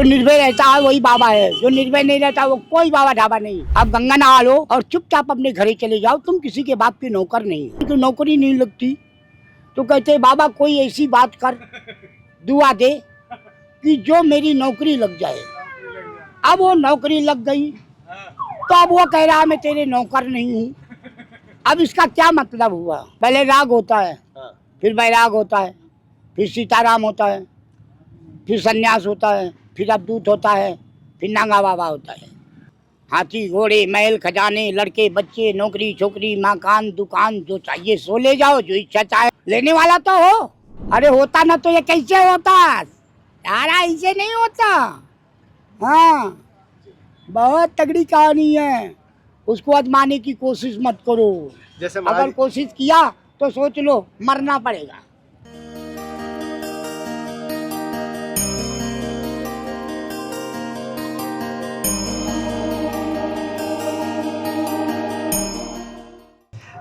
निर्भय रहता है वही बाबा है, जो निर्भय नहीं रहता वो कोई बाबा ढाबा नहीं। आप गंगा नहा लो और चुपचाप अपने घरे चले जाओ, तुम किसी के बाप की नौकर नहीं। तो नौकरी नहीं लगती तो कहते बाबा कोई ऐसी बात कर, दुआ दे कि जो मेरी नौकरी लग जाए। अब वो नौकरी लग गई तो अब वो कह रहा मैं तेरे नौकर नहीं हूँ। अब इसका क्या मतलब हुआ? पहले राग होता है, फिर बैराग होता है, फिर सीताराम होता है, फिर सन्यास होता है, फिर अवधूत होता है, फिर नांगा बाबा होता है। हाथी घोड़े महल खजाने लड़के बच्चे नौकरी छोकरी मकान दुकान जो चाहिए सो ले जाओ, जो इच्छा चाहे लेने वाला तो हो। अरे होता ना तो ये कैसे होता यारा, ऐसे नहीं होता। हाँ बहुत तगड़ी कहानी है, उसको आजमाने की कोशिश मत करो। जैसे अगर कोशिश किया तो सोच लो मरना पड़ेगा।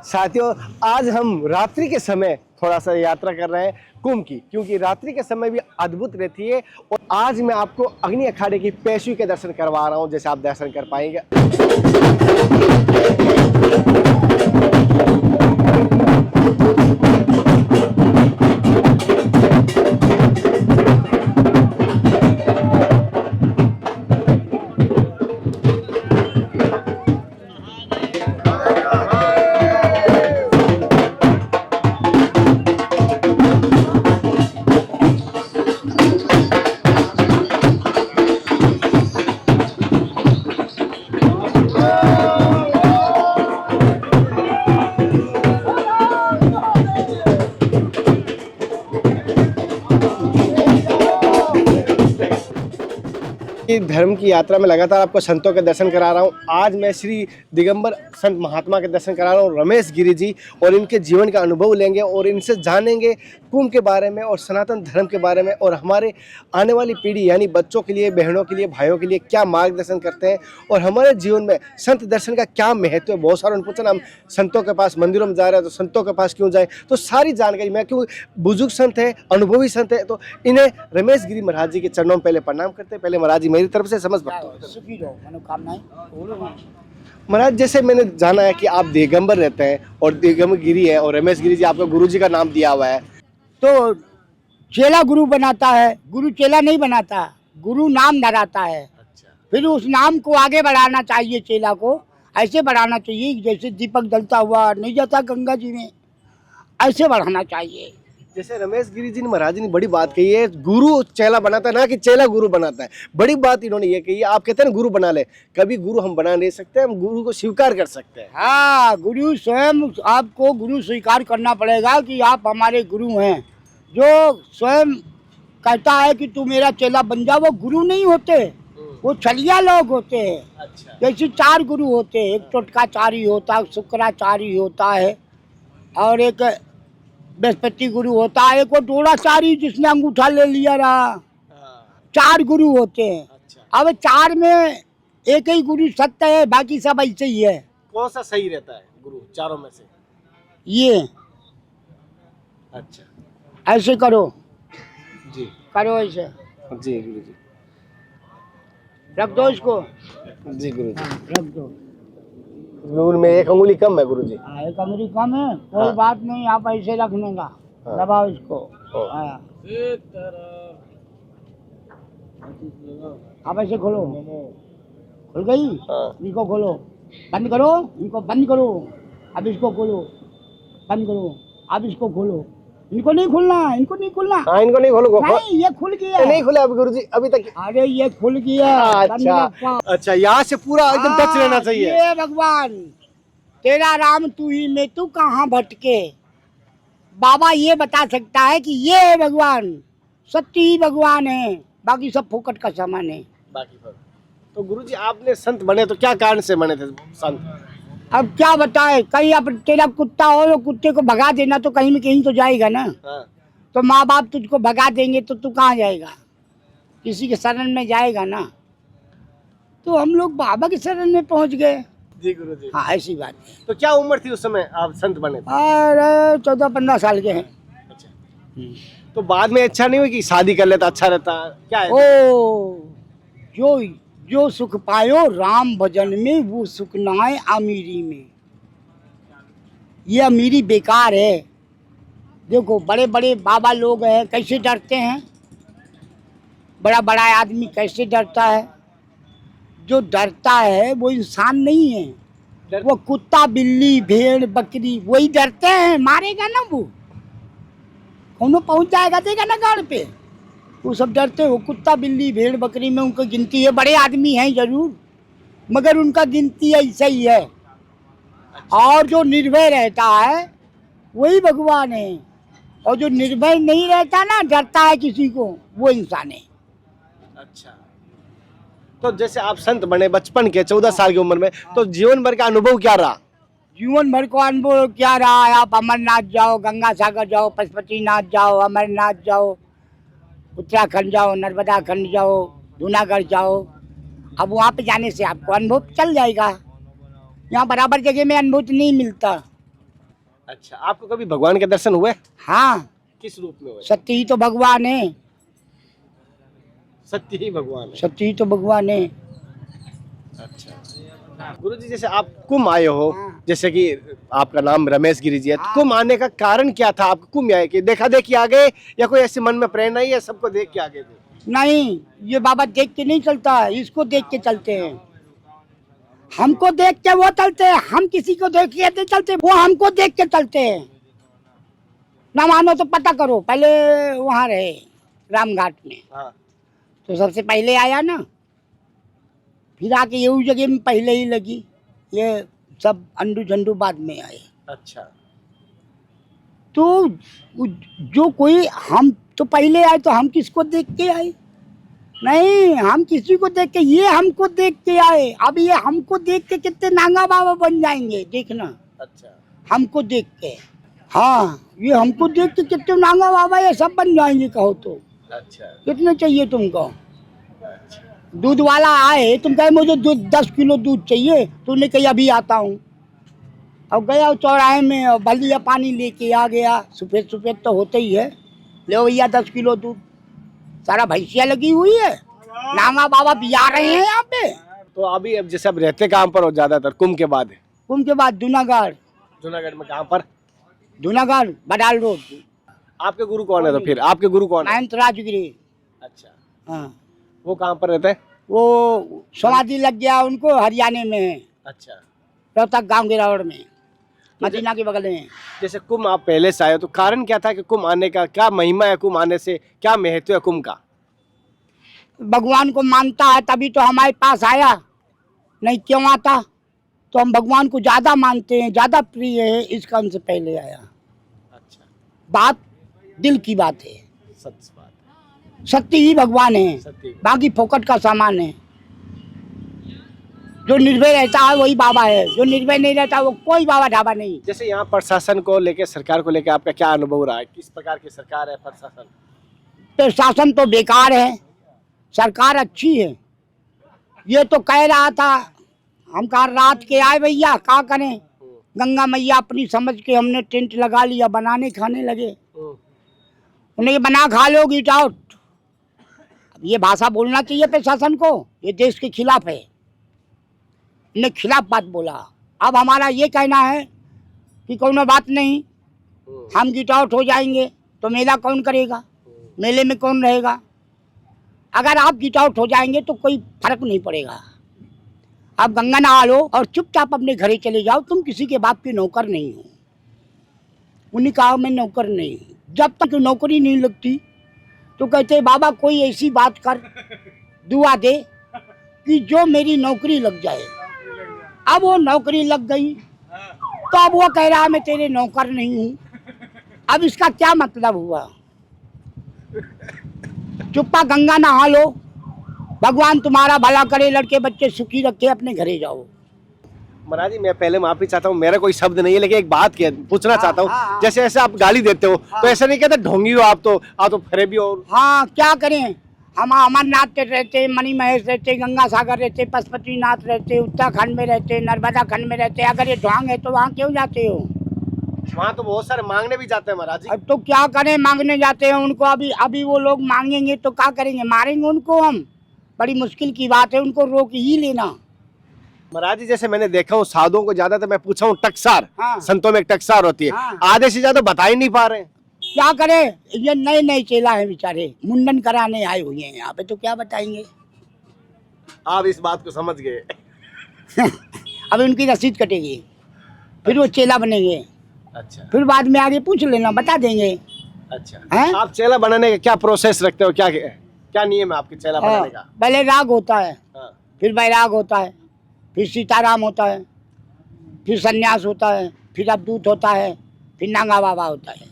साथियों, आज हम रात्रि के समय थोड़ा सा यात्रा कर रहे हैं कुंभ की, क्योंकि रात्रि के समय भी अद्भुत रहती है। और आज मैं आपको अग्नि अखाड़े की पेशवी के दर्शन करवा रहा हूं, जैसे आप दर्शन कर पाएंगे। धर्म की यात्रा में लगातार आपको संतों के दर्शन करा रहा हूं। आज मैं श्री दिगंबर संत महात्मा के दर्शन करा रहा हूं, रमेश गिरी जी, और इनके जीवन का अनुभव लेंगे और इनसे जानेंगे कुंभ के बारे में और सनातन धर्म के बारे में, और हमारे आने वाली पीढ़ी यानी बच्चों के लिए, बहनों के लिए, भाइयों के लिए क्या मार्गदर्शन करते हैं और हमारे जीवन में संत दर्शन का क्या महत्व है। बहुत सारे पूछना हम संतों के पास मंदिरों में जा रहे हैं तो संतों के पास क्यों जाए, तो सारी जानकारी मैं, क्यों बुजुर्ग संत है, अनुभवी संत है, तो इन्हें रमेश गिरी महाराज जी के चरणों में पहले प्रणाम करते हैं। पहले महाराज जी मेरी तरफ से समझ महाराज, जैसे मैंने जाना है कि आप दिगंबर रहते हैं और दिगंबर गिरी है और रमेश गिरी जी आपका गुरु जी का नाम दिया हुआ है, तो चेला गुरु बनाता है, गुरु चेला नहीं बनाता, गुरु नाम धराता है। अच्छा। फिर उस नाम को आगे बढ़ाना चाहिए, चेला को ऐसे बढ़ाना चाहिए जैसे दीपक जलता हुआ नहीं जाता गंगा जी में, ऐसे बढ़ाना चाहिए। जैसे रमेश गिरी जी ने महाराज जी ने बड़ी बात कही है, गुरु चेला बनाता है ना कि चेला गुरु बनाता है। बड़ी बात इन्होंने ये कही है, आप कहते हैं ना गुरु बना ले, कभी गुरु हम बना नहीं सकते, हम गुरु को स्वीकार कर सकते हैं। हाँ, गुरु स्वयं आपको गुरु स्वीकार करना पड़ेगा कि आप हमारे गुरु हैं। जो स्वयं कहता है कि तू मेरा चेला बन जा, वो गुरु नहीं होते, वो छलिया लोग होते हैं। अच्छा। जैसे 4 गुरु होते हैं, एक टोटकाचारी होता है, शुक्राचारी होता है, और एक बृहस्पति गुरु होता है, एक वो डोराचारी जिसने अंगूठा ले लिया रहा। 4 गुरु होते हैं। अच्छा। अब 4 में एक ही गुरु सत्य है, बाकी सब ऐसे ही है। कौन सा सही रहता है गुरु चारों में से? ये अच्छा, ऐसे करो जी करो, ऐसे जी गुरु जी, रख दो इसको। जी गुरु जी। हाँ, रख दो। गुरु में एक अंगुली कम है गुरु जी। हाँ, एक अंगुली कम है, कोई हाँ। बात नहीं, आप ऐसे रखने का। हाँ। दबाओ इसको। हाँ। हाँ। आप ऐसे खोलो, खुल गई। हाँ। इनको खोलो, बंद करो, इनको बंद करो। अब इसको खोलो, बंद करो। अब इसको खोलो, इनको नहीं खुलना, इनको नहीं खुलना। हाँ, इनको नहीं खोलो। नहीं, ये खुल गया। नहीं खुला अभी गुरु जी अभी तक। अरे ये खुल गया। अच्छा अच्छा, यहाँ से पूरा एकदम टच रहना चाहिए। ये भगवान तेरा राम तू ही में तू कहाँ भटके, बाबा ये बता सकता है कि ये है भगवान, सत्य ही भगवान है, बाकी सब फोकट का सामान है। बाकी तो गुरु जी आपने संत बने तो क्या कारण से बने थे संत? अब क्या बताए, कहीं अब तेरा कुत्ता हो तो कुत्ते को भगा देना तो कहीं में कहीं तो जाएगा ना। हाँ। तो माँ बाप तुझको भगा देंगे तो तू कहाँ जाएगा, किसी के शरण में जाएगा ना। तो हम लोग बाबा के शरण में पहुँच गए। जी गुरु जी। हाँ, ऐसी बात है। तो क्या उम्र थी उस समय आप संत बने थे? अरे 14-15 साल के हैं। अच्छा। तो बाद में अच्छा नहीं हुई कि शादी कर लेता अच्छा रहता, क्या है? ओ जो जो सुख पायो राम भजन में, वो सुख नाए अमीरी में। ये अमीरी बेकार है। देखो बड़े बड़े बाबा लोग हैं, कैसे डरते हैं, बड़ा बड़ा आदमी कैसे डरता है। जो डरता है वो इंसान नहीं है, वो कुत्ता बिल्ली भेड़ बकरी वही डरते हैं, मारेगा ना वो, कौन पहुंच जाएगा देगा ना गाड़ पे, वो सब डरते हो। कुत्ता बिल्ली भेड़ बकरी में उनकी गिनती है, बड़े आदमी हैं जरूर, मगर उनका गिनती ऐसा ही है। और जो निर्भय रहता है वही भगवान है, और जो निर्भय नहीं रहता ना, डरता है किसी को, वो इंसान है। अच्छा, तो जैसे आप संत बने बचपन के 14 साल की उम्र में, तो जीवन भर का अनुभव क्या रहा? जीवन भर को अनुभव क्या रहा है? आप अमरनाथ जाओ, गंगा सागर जाओ, पशुपतिनाथ जाओ, अमरनाथ जाओ, उत्तराखंड जाओ, नर्मदा खंड जाओ, जूनागढ़ जाओ। अब वहाँ पे जाने से आपको अनुभव चल जाएगा, यहाँ बराबर जगह में अनुभव नहीं मिलता। अच्छा, आपको कभी भगवान के दर्शन हुए? हाँ, किस रूप में हुए? सत्य ही तो भगवान है, सत्य ही भगवान है। सत्य ही तो भगवान है। अच्छा गुरुजी, जैसे आप कुंभ आए हो, जैसे कि आपका नाम रमेश गिरी जी है, तो कुंभ आने का कारण क्या था? आप कुंभ आए कि देखा देखी आ गए, या कोई ऐसे मन में प्रेरणा ही है सबको देख के आ गए थे? नहीं, ये बाबा देख के नहीं चलता है, इसको देख के चलते हैं। हमको देख के वो चलते हैं, हम किसी को देख के नहीं चलते, वो हमको देख के चलते हैं। ना मानो तो पता करो, पहले वहाँ रहे रामघाट में, हाँ। तो सबसे पहले आया ना, फिर आके ये उस जगह में पहले ही लगी, ये सब अंडू झंडू बाद में आए। अच्छा, तो जो कोई, हम तो पहले आए तो हम किसको देख के आए? नहीं, हम किसी को देख के, ये हमको देख के आए। अब ये हमको देख के कितने नांगा बाबा बन जाएंगे, देखना। अच्छा, हमको देख के, हाँ, ये हमको देख के कितने नांगा बाबा ये सब बन जाएंगे, कहो तो। अच्छा, कितने चाहिए तुमको? अच्छा। दूध वाला आए, तुम कहे मुझे दूध 10 किलो दूध चाहिए, तूने कही अभी आता हूँ, अब गया चौराहे में और बलिया पानी लेके आ गया, सफेद सफेद तो होते ही है, ले भैया 10 किलो दूध। सारा भैंसिया लगी हुई है, नांगा बाबा बिया रहे हैं यहाँ पे। तो अभी अब जैसे अब रहते कहाँ पर हो ज्यादातर कुंभ के बाद? कुंभ के बाद जूनागढ़। जूनागढ़ में कहाँ पर? जूनागढ़ बडाल रोड। आपके गुरु कौन है? तो फिर आपके गुरु कौन है? महंत राजगिरी। अच्छा, हाँ, वो कहाँ पर रहते हैं? वो समाधि लग गया उनको, हरियाणा में है। अच्छा, रोहतक गांव गिरावड़ में, मदीना के बगल में। जैसे कुंभ आप पहले से आए, तो कारण क्या था कि कुंभ आने का? क्या महिमा है कुंभ आने से? क्या महत्व है कुंभ का? भगवान को मानता है तभी तो हमारे पास आया, नहीं क्यों आता? तो हम भगवान को ज्यादा मानते हैं, ज्यादा प्रिय है, इस काम से पहले आया। अच्छा, बात दिल की बात है, सच बात है। सत्य ही भगवान है, बाकी फोकट का सामान है। जो निर्भय रहता है वही बाबा है, जो निर्भय नहीं रहता वो कोई बाबा ढाबा नहीं। जैसे यहाँ प्रशासन को लेके, सरकार को लेके आपका क्या अनुभव रहा है? किस प्रकार की सरकार है? प्रशासन प्रशासन तो बेकार है, सरकार अच्छी है। ये तो कह रहा था, हम कहा रात के आए भैया, क्या करें, गंगा मैया अपनी समझ के हमने टेंट लगा लिया, बनाने खाने लगे। उन्हें बना खा लो, गेट आउट। अब ये भाषा बोलना चाहिए प्रशासन को, ये देश के खिलाफ है, ने खिलाफ बात बोला। अब हमारा ये कहना है कि कोनो बात नहीं, हम गेट आउट हो जाएंगे तो मेला कौन करेगा, मेले में कौन रहेगा? अगर आप गेट आउट हो जाएंगे तो कोई फर्क नहीं पड़ेगा। आप गंगा नहा लो और चुपचाप अपने घरे चले जाओ, तुम किसी के बाप की नौकर नहीं हो। उन्हीं कहा मैं नौकर नहीं, जब तक नौकरी नहीं लगती तो कहते बाबा कोई ऐसी बात कर, दुआ दे कि जो मेरी नौकरी लग जाए। अब वो नौकरी लग गई तो अब वो कह रहा मैं तेरे नौकर नहीं हूँ। अब इसका क्या मतलब हुआ? चुप्पा गंगा नहा लो, भगवान तुम्हारा भला करे, लड़के बच्चे सुखी रखे, अपने घरे जाओ। महाराज जी, मैं पहले माफी चाहता हूँ, मेरा कोई शब्द नहीं है, लेकिन एक बात पूछना चाहता हूँ। जैसे ऐसे आप गाली देते हो, तो ऐसा नहीं कहते ढोंगी हो आप तो फरे भी हो। हाँ, क्या करें, हम अमरनाथ रहते, मणि महेश रहते, गंगा सागर रहते, पशुपतिनाथ रहते, उत्तराखंड में रहते, नर्मदा खंड में रहते। अगर ये ढोंग है तो वहाँ क्यों जाते हो? वहाँ तो बहुत सारे मांगने भी जाते हैं महाराज जी। अब तो क्या करें, मांगने जाते हैं उनको। अभी वो लोग मांगेंगे तो क्या करेंगे, मारेंगे उनको हम। बड़ी मुश्किल की बात है, उनको रोक ही लेना। महाराज जी जैसे मैंने देखा हूँ साधुओं को ज्यादातर मैं पूछा हूँ टकसार, हाँ। संतों में एक टकसार होती है, हाँ। आधे से ज्यादा बता ही नहीं पा रहे हैं। क्या करे, ये नए नए चेला है बेचारे, मुंडन कराने आए हुए हैं यहाँ पे, तो क्या बताएंगे। आप इस बात को समझ गए। अब उनकी रसीद कटेगी, फिर वो चेला बनेंगे, अच्छा फिर बाद में आगे पूछ लेना, बता देंगे। अच्छा हैं? आप चेला बनाने का क्या प्रोसेस रखते हो, क्या क्या नियम है आपके चेला बनाने का? पहले राग होता है, हाँ। फिर बैराग होता है, फिर सीताराम होता है, फिर सन्यास होता है, फिर अवधूत होता है, फिर नांगा बाबा होता है।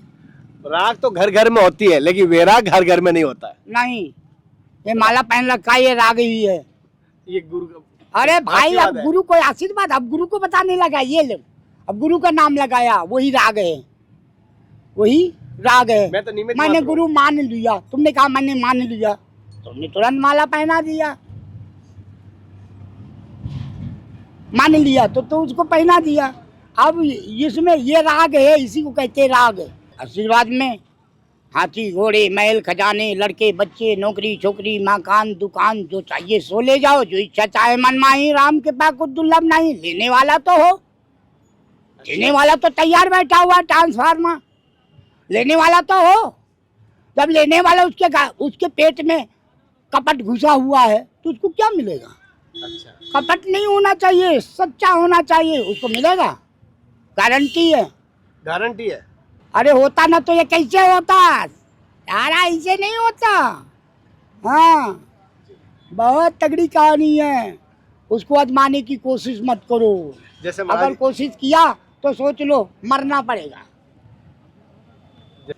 राग तो घर घर में होती है, लेकिन वैराग घर घर में नहीं होता है। नहीं, ये माला पहन रखा है, ये राग ही है। ये गुरु अरे भाई, बात अब है। गुरु को आशीर्वाद, अब गुरु को बताने लगा ये लोग, अब गुरु का नाम लगाया, वही राग है, वही राग है। मैं तो निमित्त मैंने मात्र गुरु मान लिया, तुमने कहा मैंने मान लिया, तुमने तुरंत माला पहना दिया। मान लिया तो उसको पहना दिया। अब इसमें ये राग है, इसी को कहते हैं राग। आशीर्वाद में हाथी घोड़े महल खजाने लड़के बच्चे नौकरी छोकरी मकान दुकान, जो चाहिए सो ले जाओ, जो इच्छा चाहे मन माही, राम के पास कुछ दुर्लभ नहीं। लेने वाला तो हो, देने वाला तो तैयार बैठा हुआ ट्रांसफार्मर, लेने वाला तो हो। जब लेने वाला उसके पेट में कपट घुसा हुआ है तो उसको क्या मिलेगा? अच्छा कपट नहीं होना चाहिए, सच्चा होना चाहिए, उसको मिलेगा, गारंटी है। गारंटी है। अरे होता ना तो ये कैसे होता यारा, ऐसे नहीं होता। हाँ, बहुत तगड़ी कहानी है, उसको आजमाने की कोशिश मत करो। जैसे अगर कोशिश किया तो सोच लो मरना पड़ेगा।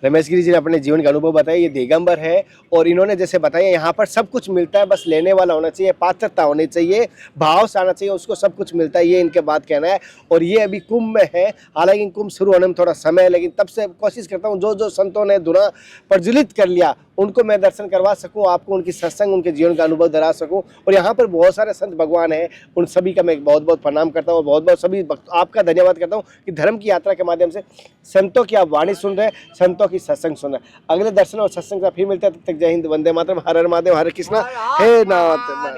रमेश गिरी जी ने अपने जीवन का अनुभव बताया, ये दिगंबर है और इन्होंने जैसे बताया यहाँ पर सब कुछ मिलता है, बस लेने वाला होना चाहिए, पात्रता होनी चाहिए, भाव से आना चाहिए, उसको सब कुछ मिलता है, ये इनके बात कहना है। और ये अभी कुंभ में है, हालांकि कुंभ शुरू होने में थोड़ा समय है, लेकिन तब से कोशिश करता हूँ जो जो संतों ने धुना प्रज्वलित कर लिया उनको मैं दर्शन करवा सकूँ, आपको उनकी सत्संग उनके जीवन का अनुभव दिला सकूँ। और यहाँ पर बहुत सारे संत भगवान हैं, उन सभी का मैं बहुत बहुत प्रणाम करता हूँ, बहुत बहुत सभी आपका धन्यवाद करता हूँ कि धर्म की यात्रा के माध्यम से संतों की आप वाणी सुन रहे हैं, संतों की सत्संग सुन रहे हैं। अगले दर्शन और सत्संग का फिर मिलता है, तब तक जय हिंद, वंदे मातरम, हर हर महादेव, हरे कृष्णा, हे नाथ,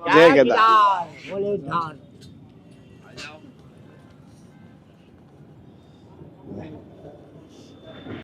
जय केदार। बोले धार।